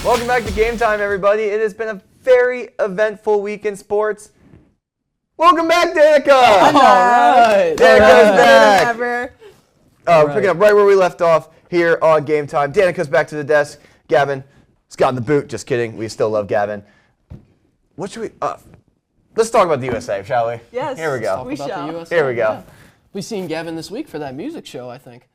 Welcome back to Game Time, everybody. It has been a very eventful week in sports. Welcome back, Danica! All right. Danica's back. Right. Picking up right where we left off here on Game Time. Danica's back to the desk. Gavin has gotten the boot. Just kidding. We still love Gavin. What should we... let's talk about the USA, shall we? Yes. Here we go. We shall. Here we go. Yeah. We've seen Gavin this week for that music show, I think.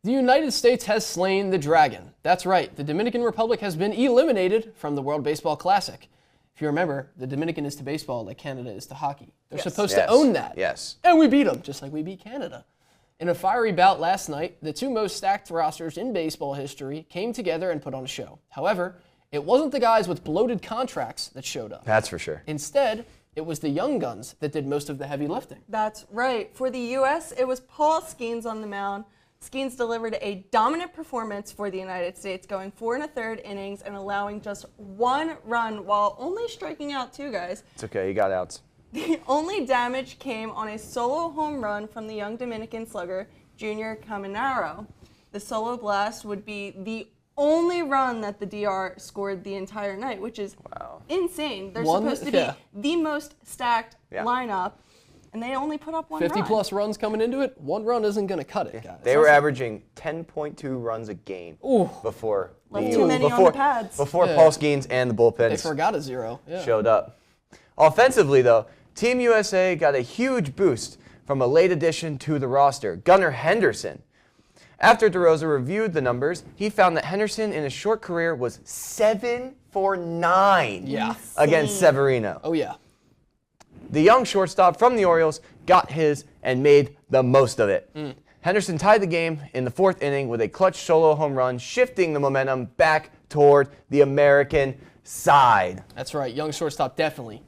The United States has slain the dragon. That's right. The Dominican Republic has been eliminated from the World Baseball Classic. If you remember, the Dominican is to baseball like Canada is to hockey. They're supposed to own that. Yes. And we beat them, just like we beat Canada. In a fiery bout last night, the two most stacked rosters in baseball history came together and put on a show. However, it wasn't the guys with bloated contracts that showed up. That's for sure. Instead, it was the young guns that did most of the heavy lifting. That's right. For the U.S., it was Paul Skeens on the mound. Skeens delivered a dominant performance for the United States, going 4 1/3 innings and allowing just 1 run while only striking out 2 guys. It's okay. You got outs. The only damage came on a solo home run from the young Dominican slugger, Junior Caminero. The solo blast would be the only run that the DR scored the entire night, which is insane. They're supposed to be the most stacked lineup, and they only put up 1 run. 50-plus runs coming into it, 1 run isn't going to cut it, guys. They were averaging 10.2 runs a game before too many on the pads. Before Paul Skeens and the bullpens They forgot a 0. showed up. Offensively, though, Team USA got a huge boost from a late addition to the roster, Gunnar Henderson. After DeRosa reviewed the numbers, he found that Henderson in his short career was 7 for 9 against Severino. Oh, yeah. The young shortstop from the Orioles got his and made the most of it. Henderson tied the game in the 4th inning with a clutch solo home run, shifting the momentum back toward the American side. That's right. Young shortstop definitely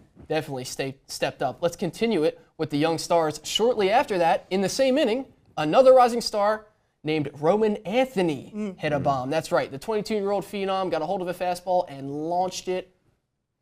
stepped up. Let's continue it with the young stars. Shortly after that, in the same inning, another rising star named Roman Anthony hit a bomb. That's right. The 22-year-old phenom got a hold of a fastball and launched it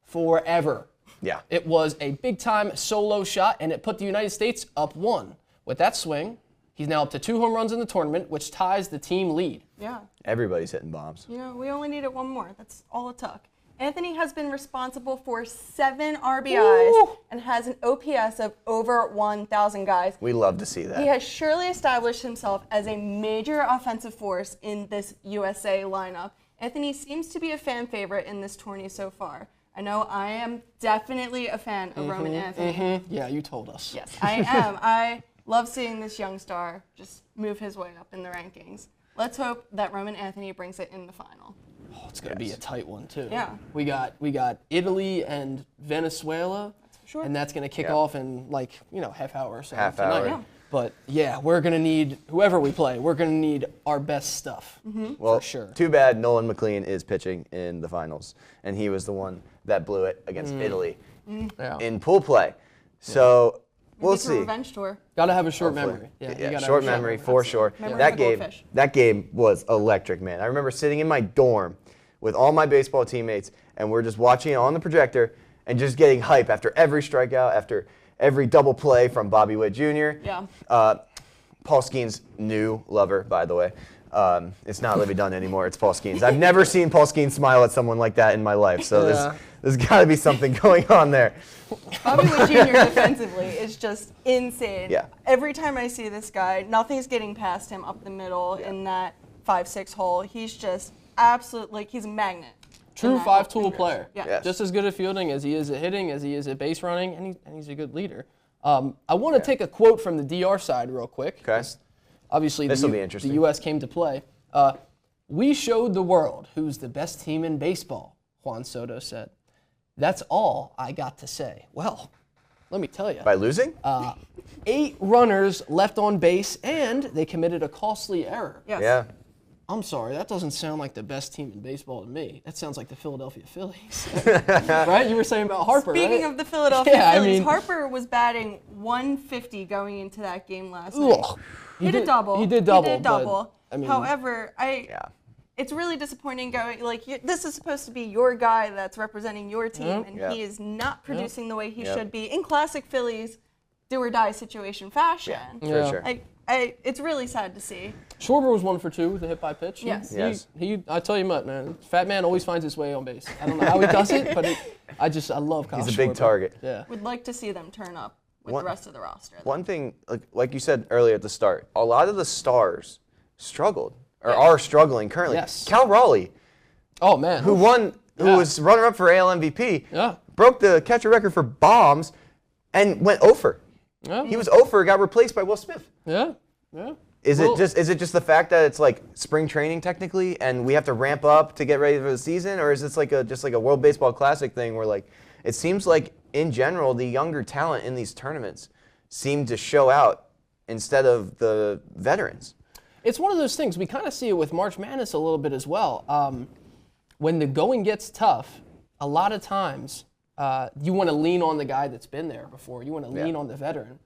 forever. Yeah. It was a big-time solo shot, and it put the United States up 1. With that swing, he's now up to 2 home runs in the tournament, which ties the team lead. Yeah. Everybody's hitting bombs. You know, we only needed 1 more. That's all it took. Anthony has been responsible for 7 RBIs and has an OPS of over 1,000 guys. We love to see that. He has surely established himself as a major offensive force in this USA lineup. Anthony seems to be a fan favorite in this tourney so far. I know I am definitely a fan of Roman Anthony. Yeah, you told us. Yes, I am. I love seeing this young star just move his way up in the rankings. Let's hope that Roman Anthony brings it in the final. Oh, it's going to be a tight one, too. Yeah. We got Italy and Venezuela, and that's going to kick off in, like, half hour or so Half tonight. hour. Yeah. But, yeah, we're going to need, whoever we play, we're going to need our best stuff, Well, for sure. too bad Nolan McLean is pitching in the finals, and he was the one that blew it against Italy in pool play. So we'll It's a see. revenge tour. Got to have a short Hopefully. memory. Yeah, you gotta short have a memory for sure. Memory That of a game, goldfish. that game was electric, man. I remember sitting in my dorm with all my baseball teammates, and we're just watching it on the projector and just getting hype after every strikeout, after every double play from Bobby Witt Jr. Yeah. Paul Skeens' new lover, by the way. It's not Livy Dunn anymore. It's Paul Skeens. I've never seen Paul Skeens smile at someone like that in my life. So there's got to be something going on there. Bobby Witt Jr. defensively is just insane. Yeah. Every time I see this guy, nothing's getting past him up the middle in that 5-6 hole. He's just absolutely, he's a magnet. True 5-tool player. Yeah. Yes. Just as good at fielding as he is at hitting, as he is at base running, and he's a good leader. I want to take a quote from the DR side real quick. Okay. Obviously, This will be interesting. The U.S. came to play. We showed the world who's the best team in baseball, Juan Soto said. That's all I got to say. Well, let me tell you. By losing? 8 runners left on base, and they committed a costly error. Yes. Yeah. I'm sorry, that doesn't sound like the best team in baseball to me. That sounds like the Philadelphia Phillies. Right? You were saying about Harper, Speaking right? of the Philadelphia Yeah, I Phillies, mean- Harper was batting 150 going into that game last night. Ugh. Hit a double. He did double. He did double. But, I mean, However, it's really disappointing going, this is supposed to be your guy that's representing your team, and he is not producing the way he should be in classic Phillies do or die situation fashion. For sure. I it's really sad to see. Schwarber was 1 for 2 with a hit by pitch. Yes. Yes. I tell you what, man, fat man always finds his way on base. I don't know how he does it, but I love Kyle He's a big Schwarber. target. Yeah. Would like to see them turn up with the rest of the roster. One thing, like you said earlier at the start, a lot of the stars struggled or are struggling currently. Yes. Cal Raleigh, Oh man. who was runner-up for AL MVP, Yeah. broke the catcher record for bombs and went over. Yeah. He was over, got replaced by Will Smith. Yeah. Yeah. Is it just the fact that it's like spring training technically, and we have to ramp up to get ready for the season, or is this like just like a World Baseball Classic thing where like it seems like in general the younger talent in these tournaments seem to show out instead of the veterans? It's one of those things. We kind of see it with March Madness a little bit as well. When the going gets tough, a lot of times you want to lean on the guy that's been there before. You want to lean on the veteran.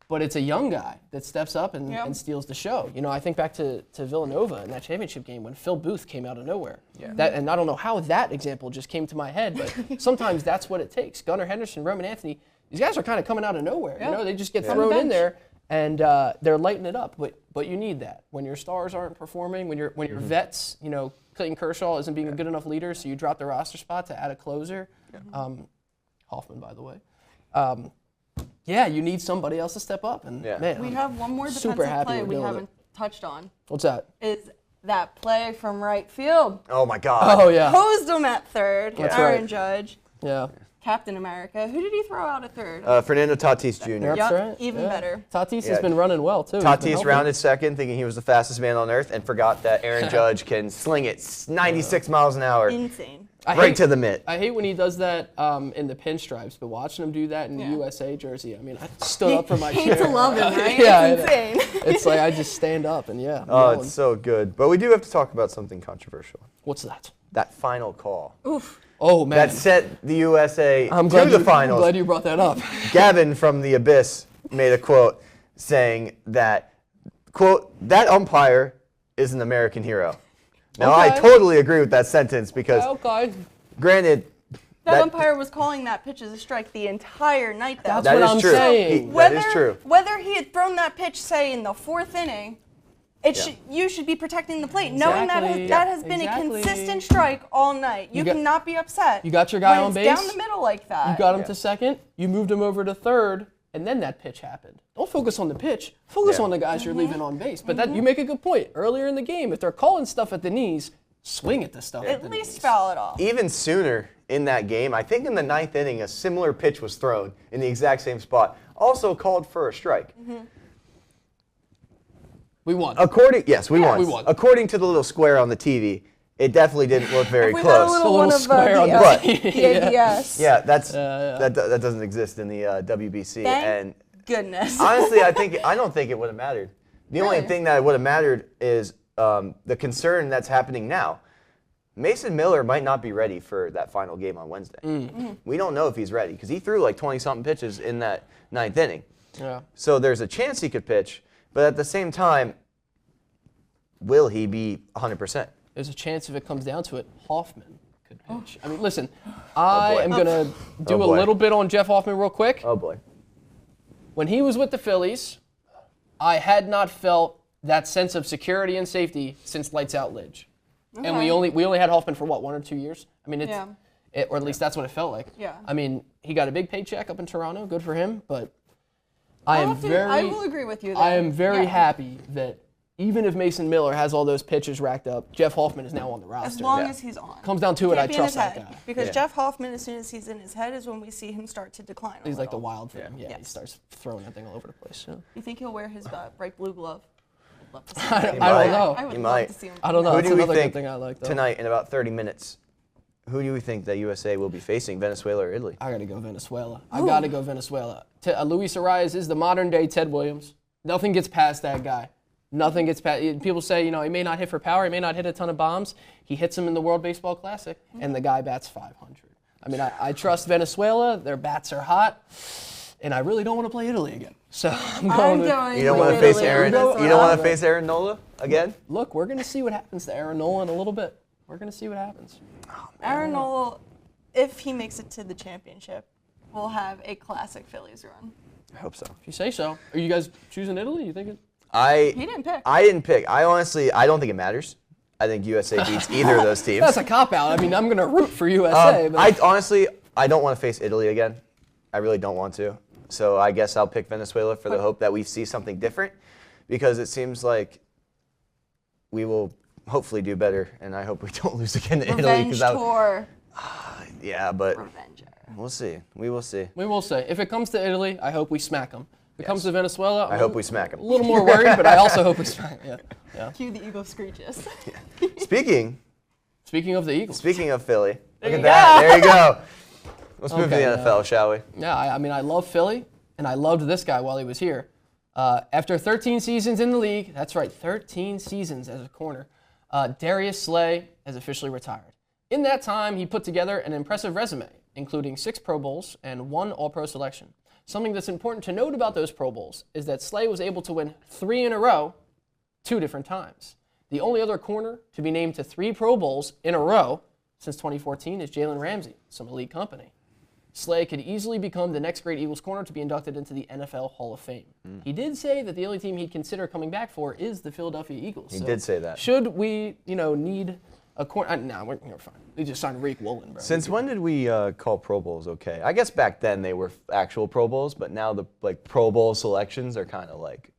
But it's a young guy that steps up and steals the show. You know, I think back to Villanova in that championship game when Phil Booth came out of nowhere. Yeah. And I don't know how that example just came to my head, but sometimes that's what it takes. Gunnar Henderson, Roman Anthony, these guys are kind of coming out of nowhere. You know, they just get thrown in there and they're lighting it up. But you need that when your stars aren't performing, when your vets, you know, Clayton Kershaw isn't being a good enough leader, so you drop the roster spot to add a closer. Hoffman, by the way. Yeah, you need somebody else to step up, and man, We have one more super defensive happy play we're we doing haven't touched on. What's that? Is that play from right field? Oh my God! Oh yeah, Posed him at third. That's Aaron right. Judge, yeah. Captain America. Who did he throw out at third? Fernando Tatis Jr. That's Yup, right. even better. Tatis has been running well too. He's been Tatis helping. rounded second, thinking he was the fastest man on earth, and forgot that Aaron Judge can sling it 96 miles an hour Insane. right to the mitt. I hate when he does that in the pinstripes, but watching him do that in the USA jersey, I mean, I stood up from my chair. Hate to love him, right? Yeah, It's insane. It's like I just stand up and I'm Oh, yelling. it's so good. But we do have to talk about something controversial. What's that? That final call. Oof. Oh man, That set the USA I'm to glad the I'm finals. glad you brought that up. Gavin from the Abyss made a quote saying that, quote, that umpire is an American hero. Now, I Okay. totally agree with that sentence because, Okay. granted, That umpire was calling that pitch as a strike the entire night, though. That's that what is I'm true. saying. That is true. Whether he had thrown that pitch, say, in the fourth inning, you should be protecting the plate, knowing that Exactly. that has been Exactly. a consistent strike all night. You cannot be upset. You got your guy when on it's base. down the middle like that. You got him to second. You moved him over to third, and then that pitch happened. Don't focus on the pitch. Focus on the guys you're leaving on base. But that you make a good point. Earlier in the game, if they're calling stuff at the knees, swing at the stuff at the At least knees. foul it off. even sooner in that game, I think in the ninth inning, a similar pitch was thrown in the exact same spot, also called for a strike. We won. We won. We won. According to the little square on the TV, it definitely didn't look very We close. had a little The one little of square on the But- the ABS. Yeah, that doesn't exist in the WBC. Thank And goodness. honestly, I don't think it would have mattered. The only Really? thing that would have mattered is the concern that's happening now. Mason Miller might not be ready for that final game on Wednesday. We don't know if he's ready because he threw like 20-something pitches in that ninth inning. Yeah. So there's a chance he could pitch, but at the same time, will he be 100%? There's a chance if it comes down to it, Hoffman could pitch. I mean, listen, I am going to do a boy. little bit on Jeff Hoffman real quick. Oh boy. When he was with the Phillies, I had not felt that sense of security and safety since Lights Out Lidge. And we only had Hoffman for what, 1 or 2 years? I mean, or at least that's what it felt like. Yeah. I mean, he got a big paycheck up in Toronto, good for him, but I will agree with you there. I am very Yeah. happy that even if Mason Miller has all those pitches racked up, Jeff Hoffman is now on the roster. As long as he's on. Comes down to it, I Can't be in trust his that head, guy. because Jeff Hoffman, as soon as he's in his head, is when we see him start to decline. He's like the little. wild thing. Yeah, he Yes. starts throwing that thing all over the place. Yeah. You think he'll wear his bright blue glove? I'd love to see I him. don't know. I would He love might. to see him. I don't know. Who That's do we another good think thing I like, though. tonight in about 30 minutes? Who do we think that USA will be facing, Venezuela or Italy? I got to go Venezuela. I got to go Venezuela. Luis Arias is the modern day Ted Williams. Nothing gets past that guy. Nothing gets past. People say, he may not hit for power. He may not hit a ton of bombs. He hits them in the World Baseball Classic, and the guy bats 500. I mean, I trust Venezuela. Their bats are hot, and I really don't want to play Italy again. So I'm going going You don't to want to face Italy Aaron. on this You don't one. want to face Aaron Nola again? Look, we're going to see what happens to Aaron Nola in a little bit. We're going to see what happens. Aaron Nola, if he makes it to the championship, will have a classic Phillies run. I hope so. If you say so. Are you guys choosing Italy? You think it? He didn't pick. I didn't pick. I don't think it matters. I think USA beats either of those teams. That's a cop-out. I mean, I'm going to root for USA. But I don't want to face Italy again. I really don't want to. So I guess I'll pick Venezuela for the hope that we see something different, because it seems like we will hopefully do better, and I hope we don't lose again to Italy. Revenge tour. Yeah, but Revenger. we'll see. We will see. we will say, if it comes to Italy, I hope we smack them. If it comes to Venezuela, I hope we smack them. A little more worried, but I also hope we smack them. Yeah. Cue the Eagle screeches. Speaking Speaking of the Eagles. Speaking of Philly, look you at that. go. There you go. Let's move to Okay, the NFL, shall we? Yeah, I mean, I love Philly, and I loved this guy while he was here. After 13 seasons in the league, that's right, 13 seasons as a corner, Darius Slay has officially retired. In that time, he put together an impressive resume, including 6 Pro Bowls and 1 All-Pro selection. Something that's important to note about those Pro Bowls is that Slay was able to win 3 in a row, 2 different times. The only other corner to be named to 3 Pro Bowls in a row since 2014 is Jalen Ramsey, some elite company. Slay could easily become the next great Eagles corner to be inducted into the NFL Hall of Fame. He did say that the only team he'd consider coming back for is the Philadelphia Eagles. He did say that. Should we, need a corner? No, we're fine. We just signed Reek Woolen, bro. Since when did we call Pro Bowls okay? I guess back then they were actual Pro Bowls, but now the Pro Bowl selections are kind of like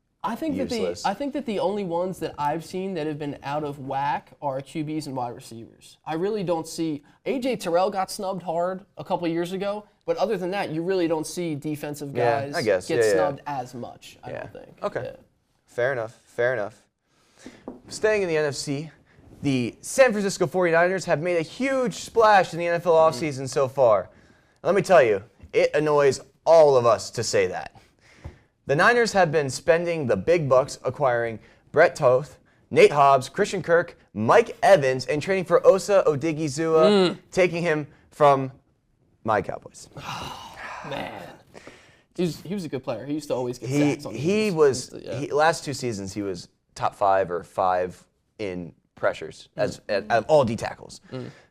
useless. I think that the only ones that I've seen that have been out of whack are QBs and wide receivers. I really don't see. AJ Terrell got snubbed hard a couple years ago, but other than that, you really don't see defensive guys get snubbed as much. I don't think. Okay. Yeah. Fair enough. Fair enough. Staying in the NFC, the San Francisco 49ers have made a huge splash in the NFL offseason so far. Let me tell you, it annoys all of us to say that. The Niners have been spending the big bucks acquiring Brett Toth, Nate Hobbs, Christian Kirk, Mike Evans, and trading for Osa Odigizua, taking him from my Cowboys. Man. He was a good player. He used to always get sacks on He was, last 2 seasons, he was top 5 or 5 in pressures out of all D tackles.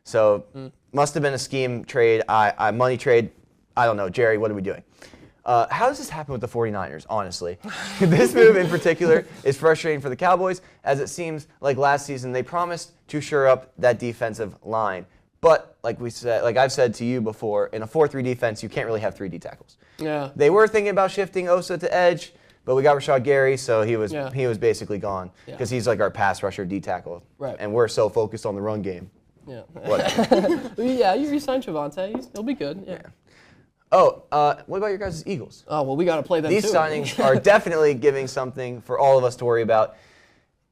So must have been a scheme trade, money trade. I don't know. Jerry, what are we doing? How does this happen with the 49ers, honestly? This move in particular is frustrating for the Cowboys, as it seems like last season they promised to shore up that defensive line. But like I've said to you before, in a 4-3 defense, you can't really have 3 D tackles. Yeah. They were thinking about shifting Osa to edge, but we got Rashad Gary, so he was basically gone because he's like our pass rusher D tackle. Right. And we're so focused on the run game. Yeah. Whatever. Yeah, you re-signed Javonte. He'll be good. Yeah. Oh, what about your guys' Eagles? Oh, well, we got to play them These too. signings are definitely giving something for all of us to worry about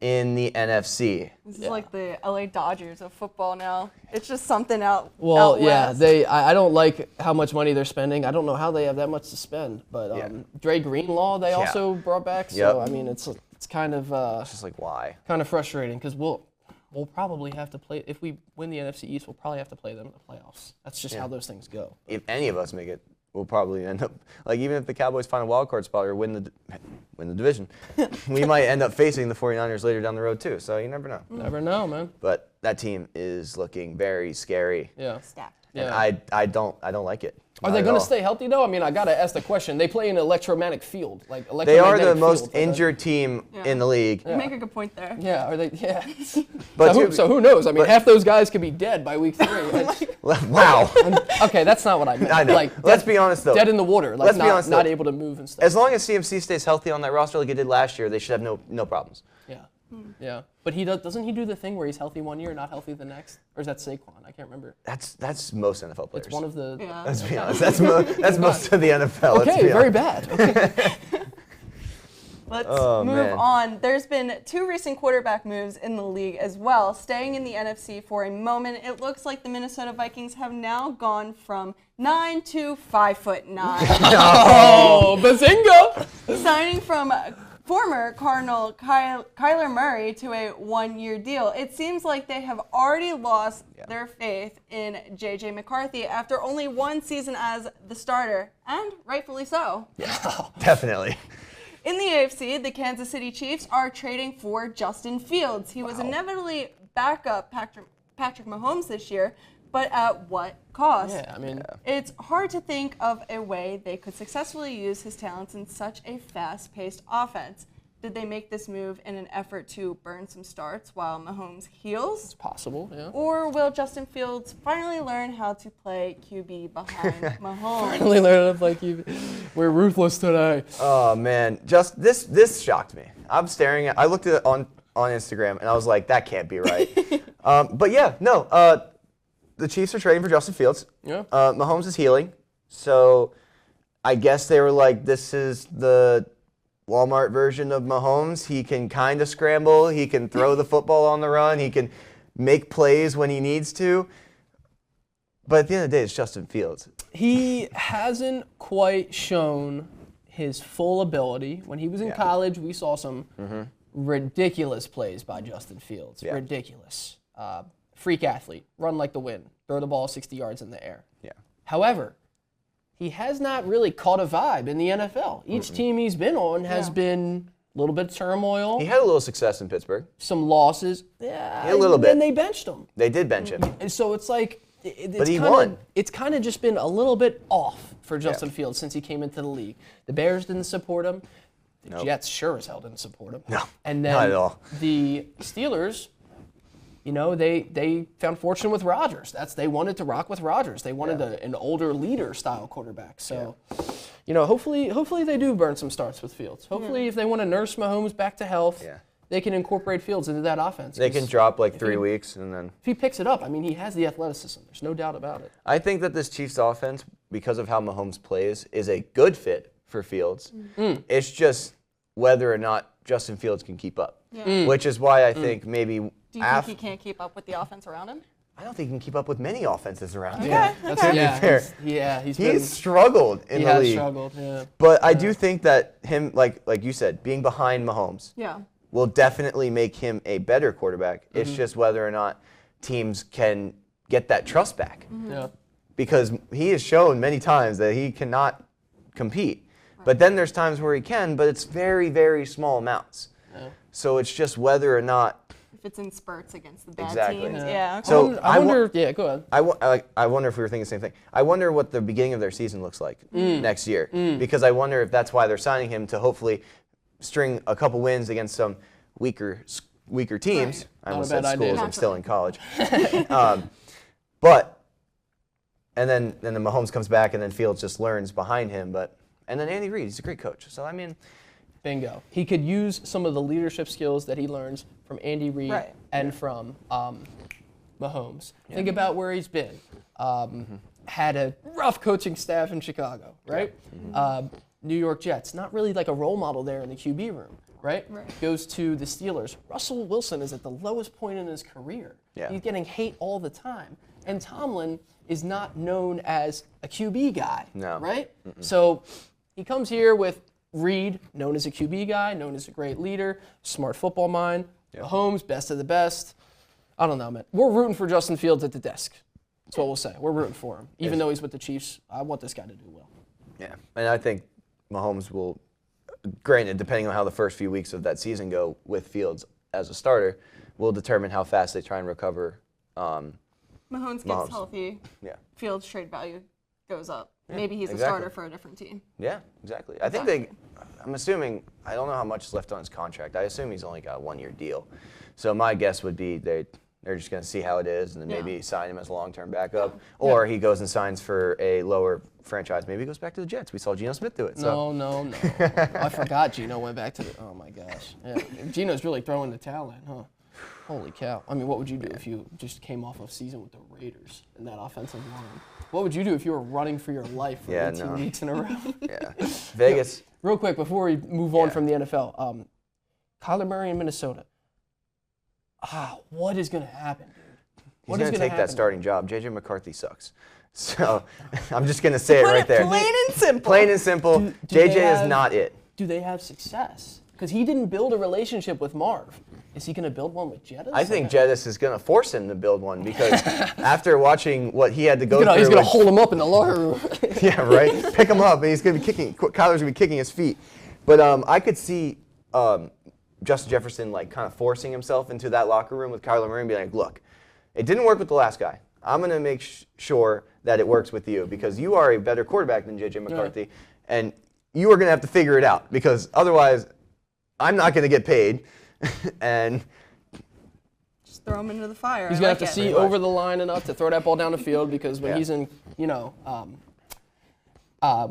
in the NFC. This is like the LA Dodgers of football now. It's just something out. Well, out yeah, west. I don't like how much money they're spending. I don't know how they have that much to spend. But Dre Greenlaw, they also brought back. So I mean, it's kind of It's just like, why? kind of frustrating because we'll probably have to play if we win the NFC East. We'll probably have to play them in the playoffs. That's just how those things go. If any of us make it, we'll probably end up even if the Cowboys find a wild card spot or win the division, we might end up facing the 49ers later down the road too. So you never know. Never know, man. But that team is looking very scary. Yeah. Stacked. And Yeah. I don't like it. Are Not they at going to all. stay healthy though? I mean, I got to ask the question. They play in an electromagnetic field, like They are electromagnetic the most field, right? injured team in the league. You make a good point there. Yeah, are they? Yeah. But so who knows? I mean, half those guys could be dead by week 3. Wow. Okay, that's not what I meant. I know. Like, Let's be honest though. dead in the water. Like Let's be honest, not though. able to move and stuff. As long as CMC stays healthy on that roster like he did last year, they should have no problems. Yeah. Yeah. But doesn't he do the thing where he's healthy one year, not healthy the next? Or is that Saquon? I can't remember. That's most NFL players. It's one of the. Yeah. Let's be honest. That's most of the NFL. let's Okay, be very honest. bad. Okay. Let's Oh, move man. on. There's been 2 recent quarterback moves in the league as well. Staying in the NFC for a moment, it looks like the Minnesota Vikings have now gone from 9 to 5'9", Oh, bazinga! signing from former Cardinal Kyler Murray to a 1-year deal. It seems like they have already lost their faith in J.J. McCarthy after only 1 season as the starter, and rightfully so. Yeah, definitely. In the AFC, the Kansas City Chiefs are trading for Justin Fields. He was inevitably backup Patrick Mahomes this year, but at what cost? Yeah, I mean. It's hard to think of a way they could successfully use his talents in such a fast-paced offense. Did they make this move in an effort to burn some starts while Mahomes heals? It's possible, yeah. Or will Justin Fields finally learn how to play QB behind Mahomes? Finally learn how to play QB. We're ruthless today. Oh man, just this shocked me. I'm staring at. I looked at it on Instagram and I was like, that can't be right. But yeah, no. The Chiefs are trading for Justin Fields. Yeah. Mahomes is healing, so I guess they were like, this is the Walmart version of Mahomes. He can kind of scramble. He can throw the football on the run. He can make plays when he needs to. But at the end of the day, it's Justin Fields. He hasn't quite shown his full ability. When he was in college, we saw some ridiculous plays by Justin Fields. Yeah. Ridiculous. Freak athlete. Run like the wind. Throw the ball 60 yards in the air. Yeah. However, he has not really caught a vibe in the NFL. Each team he's been on has been a little bit of turmoil. He had a little success in Pittsburgh. Some losses. Yeah, a little bit. And they benched him. They did bench him. And so it's like, But he won. It's kind of just been a little bit off for Justin Fields since he came into the league. The Bears didn't support him. The Jets sure as hell didn't support him. No, and then not at all. The Steelers, you know, they found fortune with Rodgers. They wanted to rock with Rodgers. They wanted an older leader style quarterback. So, you know, hopefully they do burn some starts with Fields. Hopefully, if they want to nurse Mahomes back to health, they can incorporate Fields into that offense. They can drop like 3 weeks and then. If he picks it up, I mean, he has the athleticism. There's no doubt about it. I think that this Chiefs offense, because of how Mahomes plays, is a good fit for Fields. It's just whether or not Justin Fields can keep up, which is why I think maybe. Do you think he can't keep up with the offense around him? I don't think he can keep up with many offenses around him. Yeah, To be fair. He's struggled in the league. He has struggled, yeah. But I do think that him, like you said, being behind Mahomes will definitely make him a better quarterback. It's just whether or not teams can get that trust back. Yeah. Because he has shown many times that he cannot compete. But then there's times where he can, but it's very, very small amounts. Yeah. So it's just whether or not. If it's in spurts against the bad teams. Yeah. Okay. So I wonder. Yeah, go ahead. I wonder if we were thinking the same thing. I wonder what the beginning of their season looks like next year. Because I wonder if that's why they're signing him, to hopefully string a couple wins against some weaker teams. Right. I almost said schools. I'm still in college. But and then Mahomes comes back and then Fields just learns behind him. And then Andy Reid, he's a great coach. So I mean. Bingo. He could use some of the leadership skills that he learns from Andy Reid and from Mahomes. Yeah. Think about where he's been. Had a rough coaching staff in Chicago, right? New York Jets, not really like a role model there in the QB room, right? Goes to the Steelers. Russell Wilson is at the lowest point in his career. Yeah. He's getting hate all the time. And Tomlin is not known as a QB guy, right? So he comes here with Reid, known as a QB guy, known as a great leader, smart football mind. Mahomes, best of the best. I don't know, man. We're rooting for Justin Fields at the desk. That's what we'll say. We're rooting for him. Even though he's with the Chiefs, I want this guy to do well. Yeah, and I think Mahomes will, granted, depending on how the first few weeks of that season go with Fields as a starter, will determine how fast they try and recover. Mahomes gets healthy. Yeah. Fields' trade value goes up. Yeah, maybe he's a starter for a different team. Yeah, exactly. I think I'm assuming, I don't know how much is left on his contract. I assume he's only got a 1-year deal. So my guess would be they're just going to see how it is and then maybe sign him as a long-term backup. Or he goes and signs for a lower franchise. Maybe he goes back to the Jets. We saw Geno Smith do it. So. No. I forgot Geno went back to the, oh my gosh. Yeah. Geno's really throwing the towel in, huh? Holy cow. I mean, what would you do if you just came off of season with the Raiders in that offensive line? What would you do if you were running for your life for 18 weeks in a row? Vegas. Real quick, before we move on from the NFL, Kyler Murray in Minnesota. What is going to happen, dude? He's going to take that starting job. J.J. McCarthy sucks. So I'm just going to say it right there. Plain and simple. Plain and simple. J.J. is not it. Do they have success? Because he didn't build a relationship with Marv. Is he going to build one with Jettis? I think Jettis is going to force him to build one because after watching what he had to go through. He's going to hold him up in the locker room. Yeah, right? Pick him up, and he's going to be kicking. Kyler's going to be kicking his feet. But I could see Justin Jefferson like kind of forcing himself into that locker room with Kyler Murray and be like, look, it didn't work with the last guy. I'm going to make sure that it works with you because you are a better quarterback than J.J. McCarthy, and you are going to have to figure it out because otherwise I'm not going to get paid, and Just throw him into the fire. He's going to have to see over the line enough to throw that ball down the field because when he's in, when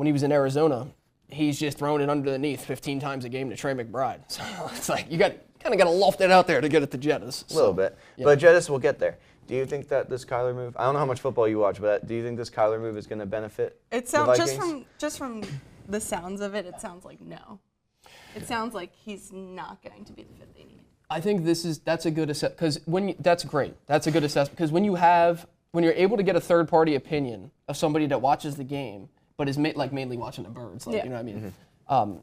he was in Arizona, he's just throwing it underneath 15 times a game to Trey McBride. So it's like you kind of got to loft it out there to get it to Jettis. A little bit. Yeah. But Jettis will get there. Do you think that this Kyler move, I don't know how much football you watch, but do you think this Kyler move is going to benefit the Vikings? Just from the sounds of it, it sounds like no. It sounds like he's not going to be the fit they need. I think that's a good assessment because that's great. That's a good assessment because when you're able to get a third party opinion of somebody that watches the game but is mainly watching the birds, you know what I mean. Mm-hmm.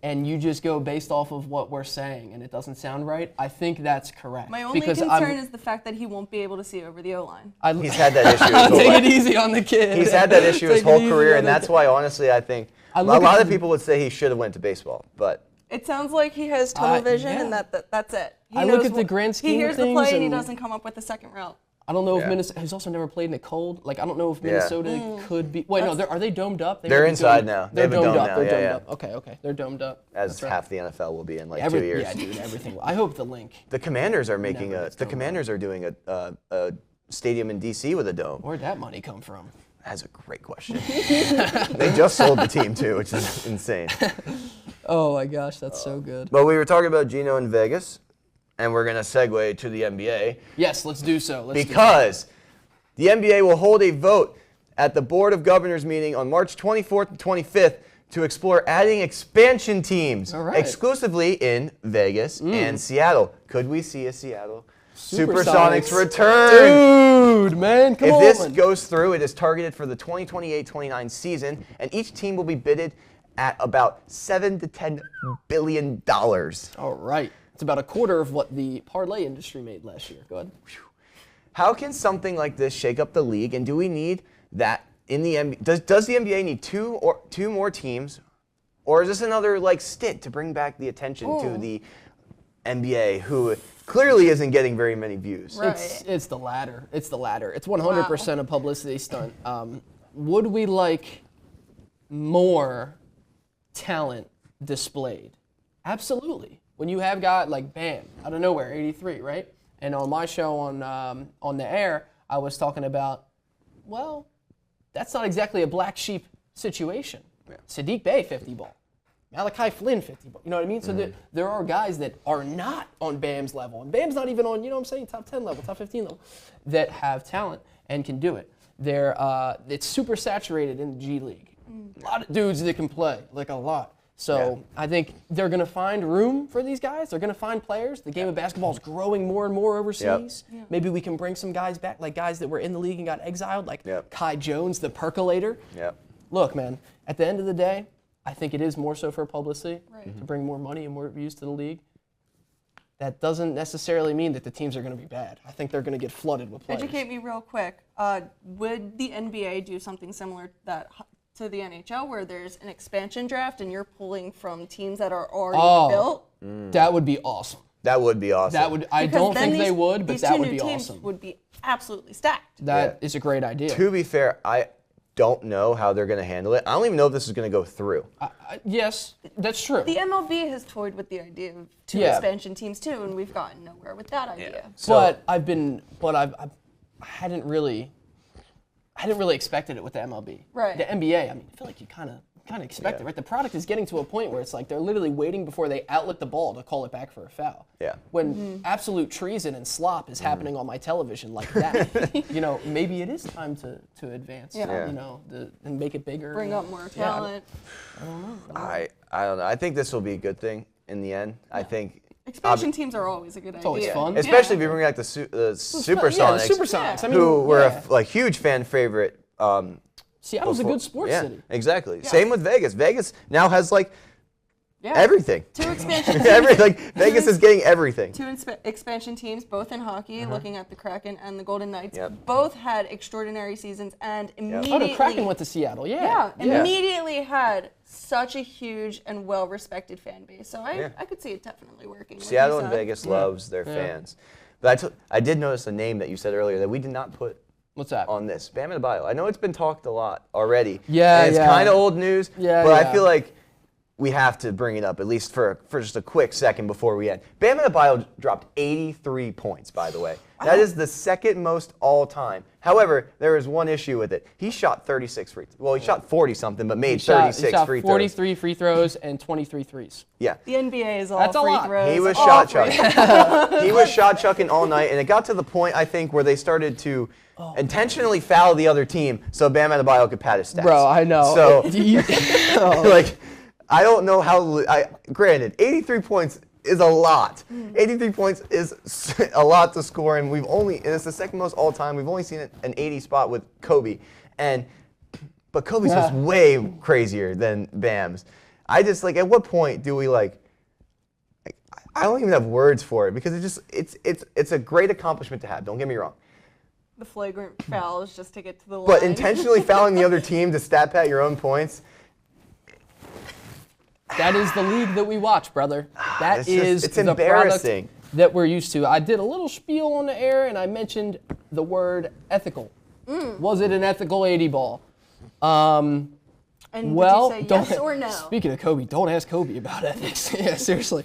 And you just go based off of what we're saying, and it doesn't sound right. I think that's correct. My only concern is the fact that he won't be able to see over the O-line. He's had that issue. Take it easy on the kid. He's had that issue his whole career, and that's why, honestly, I think a lot of people would say he should have went to baseball, but it sounds like he has tunnel vision, and that's it. I look at the grand scheme he hears of things the play, and he doesn't come up with the second route. I don't know if Minnesota. He's also never played in the cold. I don't know if Minnesota could be. Wait, no. Are they domed up? They're inside now. They're domed up. Now. They're domed up. Okay. They're domed up. As half the NFL will be in 2 years. Yeah, dude. Everything. I hope the link. The Commanders are making The Commanders are doing a stadium in D.C. with a dome. Where'd that money come from? That's a great question. They just sold the team too, which is insane. Oh my gosh, that's so good. But we were talking about Geno in Vegas, and we're gonna segue to the NBA. Yes, let's do so. Because the NBA will hold a vote at the Board of Governors meeting on March 24th and 25th to explore adding expansion teams exclusively in Vegas and Seattle. Could we see a Seattle Supersonics return? Dude, man, come on. If this goes through, it is targeted for the 2028-29 season, and each team will be bidded at about $7 to $10 billion. All right. It's about a quarter of what the parlay industry made last year. Go ahead. How can something like this shake up the league, and do we need that in the NBA? Does the NBA need two more teams, or is this another stint to bring back the attention to the NBA, who clearly isn't getting very many views? Right. It's the latter. It's 100% a publicity stunt. Would we like more talent displayed? Absolutely. When you have guys like Bam out of nowhere, 83, right? And on my show on the air, I was talking about, well, that's not exactly a black sheep situation. Yeah. Sadiq Bey, 50 ball. Malachi Flynn, 50 ball. You know what I mean? So there are guys that are not on Bam's level. And Bam's not even on, top 10 level, top 15 level, that have talent and can do it. It's super saturated in the G League. A lot of dudes that can play, a lot. So I think they're going to find room for these guys. They're going to find players. The game of basketball is growing more and more overseas. Yep. Maybe we can bring some guys back, like guys that were in the league and got exiled, like Kai Jones, the percolator. Yep. Look, man, at the end of the day, I think it is more so for publicity to bring more money and more views to the league. That doesn't necessarily mean that the teams are going to be bad. I think they're going to get flooded with players. Educate me real quick. Would the NBA do something similar to the NHL, where there's an expansion draft and you're pulling from teams that are already built? That would be awesome. That would be awesome. I don't think they would, but that would be awesome. These two new teams would be absolutely stacked. That is a great idea. To be fair, I don't know how they're going to handle it. I don't even know if this is going to go through. Yes, that's true. The MLB has toyed with the idea of two expansion teams too, and we've gotten nowhere with that idea. Yeah. So, I hadn't really expected it with the MLB. Right. The NBA, I feel like you kind of expect it, right? The product is getting to a point where it's like they're literally waiting before they outlet the ball to call it back for a foul. Yeah. When absolute treason and slop is happening on my television like that, maybe it is time to advance, and make it bigger. Bring up more talent. I don't know. I don't know. I think this will be a good thing in the end. Yeah. I think expansion teams are always a good idea. It's always fun. Especially if you bring back the Supersonics. Yeah, the Supersonics. Who were a huge fan favorite. Seattle's a good sports city. Exactly. Yeah. Same with Vegas. Vegas now has everything. Two expansion teams. Vegas is getting everything. Two expansion teams, both in hockey, looking at the Kraken and the Golden Knights. Yep. Both had extraordinary seasons and immediately. Oh, the Kraken went to Seattle. Immediately had such a huge and well-respected fan base. So I could see it definitely working. Seattle and Vegas loves their fans. But I did notice a name that you said earlier that we did not put. What's that? On this, Bam Adebayo. I know it's been talked a lot already. Yeah, and it's kind of old news. Yeah, but I feel like we have to bring it up, at least for just a quick second before we end. Bam Adebayo dropped 83 points, by the way. That is the second most all time. However, there is one issue with it. He shot 36 free throws. Well, he shot 40-something, but made 36 free throws. 43 free throws and 23 threes. Yeah. The NBA is all That's a free lot. throws. He was all shot free. chucking. He was shot chucking all night, and it got to the point, I think, where they started to intentionally foul the other team so Bam Adebayo could pad his stats. Bro, I know. So, like, I don't know how. Granted, 83 points is a lot. 83 points is a lot to score, and it's the second most all time. We've only seen an 80 spot with Kobe, but Kobe's just way crazier than Bam's. I just like, at what point do we like? I don't even have words for it because it's a great accomplishment to have. Don't get me wrong. The flagrant fouls just to get to the line. But intentionally fouling the other team to stat pad your own points. That is the league that we watch, brother. That is it's the embarrassing. product that we're used to. I did a little spiel on the air, and I mentioned the word ethical. Was it an ethical 80 ball? And Well, did you say yes or no? Speaking of Kobe, don't ask Kobe about ethics. Yeah, seriously.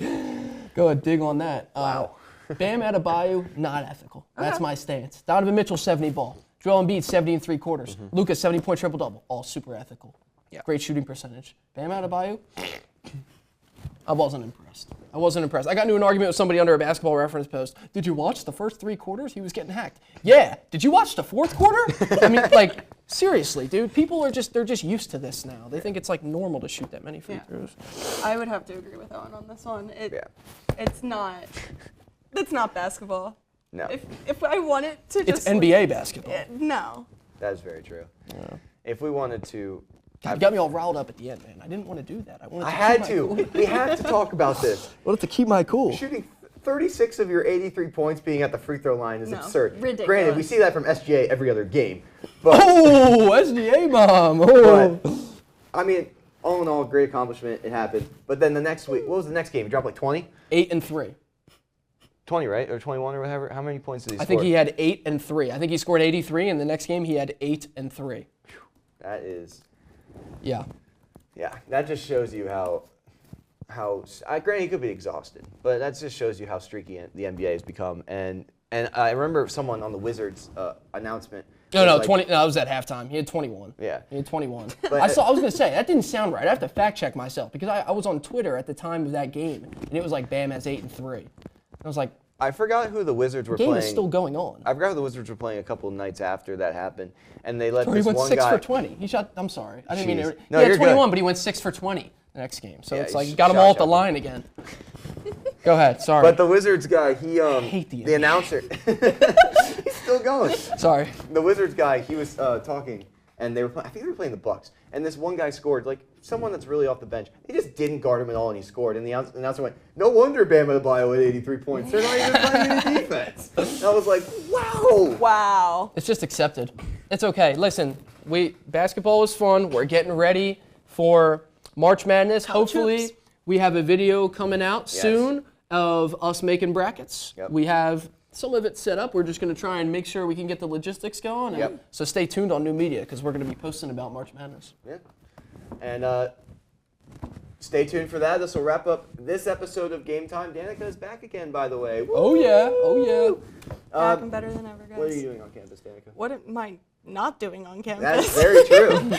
Go ahead, dig on that. Wow. Bam Adebayo, not ethical. That's my stance. Donovan Mitchell, 70 ball. Joel Embiid, 70 and 3/4. Luka, 70-point triple-double. All super ethical. Yeah. Great shooting percentage. Bam Adebayo, I wasn't impressed. I got into an argument with somebody under a Basketball Reference post. Did you watch the first 3 quarters? He was getting hacked. Yeah. Did you watch the 4th quarter? I mean, like, seriously, dude. People are they're just used to this now. They think it's like normal to shoot that many free throws. I would have to agree with Owen on this one. It's not basketball. No. If I wanted to just... It's NBA basketball. No. That is very true. Yeah. If we wanted to... You got me all riled up at the end, man. I didn't want to do that. I had to. We have to talk about this. I wanted to keep my cool. Shooting 36 of your 83 points being at the free throw line is absurd. Ridiculous. Granted, we see that from SGA every other game. But, SGA bomb. Oh. But, I mean, all in all, great accomplishment. It happened. But then the next week, what was the next game? He dropped like 20? 8 and 3. 20, right? Or 21 or whatever? How many points did he score? I think he had 8 and 3. I think he scored 83, and the next game he had 8 and 3. That is... Yeah. Yeah, that just shows you how granted he could be exhausted, but that just shows you how streaky the NBA has become. And I remember someone on the Wizards announcement. No, 20. No, that was at halftime. He had 21. Yeah. He had 21. But, I was going to say, that didn't sound right. I have to fact check myself because I was on Twitter at the time of that game, and it was like Bam has 8 and 3. I was like, I forgot who the Wizards were the game playing. is still going on. I forgot who the Wizards were playing a couple of nights after that happened, and they let He this went one 6 guy. for 20. He shot. I'm sorry. I didn't mean to. No, he had you're 21, good. but he went 6 for 20 the next game. So Yeah, it's like he's you got them shot all at the jumping. line again. Go ahead. Sorry. But the Wizards guy, hate the the announcer, he's still going. Sorry. The Wizards guy, he was talking, and I think they were playing the Bucks, and this one guy scored, like someone that's really off the bench. He just didn't guard him at all, and he scored. And the announcer went, "No wonder Bam Adebayo had 83 points. They're not even playing any defense." And I was like, "Wow." Wow. It's just accepted. It's okay. Listen, basketball is fun. We're getting ready for March Madness. Hopefully, troops. we have a video coming out Yes. soon of us making brackets. Yep. We have some of it set up. We're just going to try and make sure we can get the logistics going. And Yep. So stay tuned on new media because we're going to be posting about March Madness. Yeah. And stay tuned for that. This will wrap up this episode of Game Time. Danica is back again, by the way. Woo! Oh yeah. Oh yeah. Back and better than ever, guys. What are you doing on campus, Danica? What am I not doing on campus? That's very true.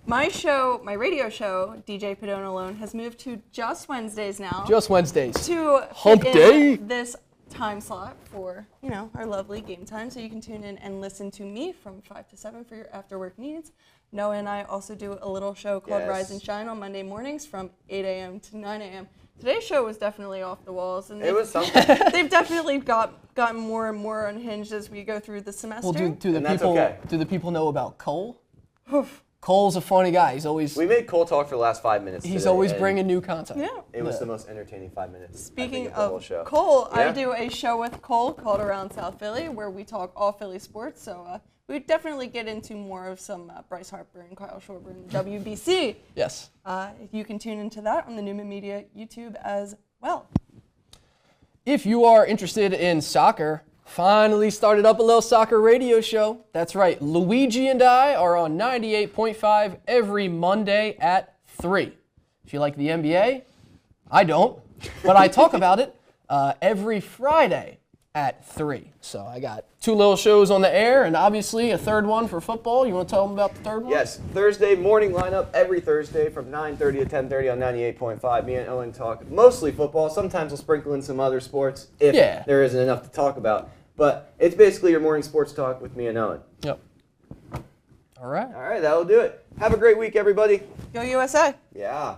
My radio show, DJ Pedone Alone, has moved to just Wednesdays now. Just Wednesdays. to Hump fit day. in this time slot for, our lovely game time. So you can tune in and listen to me from 5 to 7 for your after work needs. Noah and I also do a little show called Yes. Rise and Shine on Monday mornings from 8 a.m. to 9 a.m. Today's show was definitely off the walls, and It was something. they've definitely gotten more and more unhinged as we go through the semester. Well, do the And that's people okay. do the people know about Cole? Cole's a funny guy. He's always We made Cole talk for the last 5 minutes. he's today, always and bringing new content. Yeah. It was the most entertaining 5 minutes. Speaking I think, of the whole of show. Cole, Yeah? I do a show with Cole called Around South Philly where we talk all Philly sports. So we definitely get into more of some Bryce Harper and Kyle Schwarber and WBC. Yes. You can tune into that on the Newman Media YouTube as well. If you are interested in soccer, finally started up a little soccer radio show. That's right. Luigi and I are on 98.5 every Monday at 3. If you like the NBA, I don't, but I talk about it every Friday at 3. So I got 2 little shows on the air and obviously a third one for football. You want to tell them about the third one? Yes, Thursday morning lineup every Thursday from 9:30 to 10:30 on 98.5. Me and Owen talk mostly football. Sometimes we'll sprinkle in some other sports if there isn't enough to talk about. But it's basically your morning sports talk with me and Owen. Yep. All right. All right, that'll do it. Have a great week, everybody. Go USA. Yeah.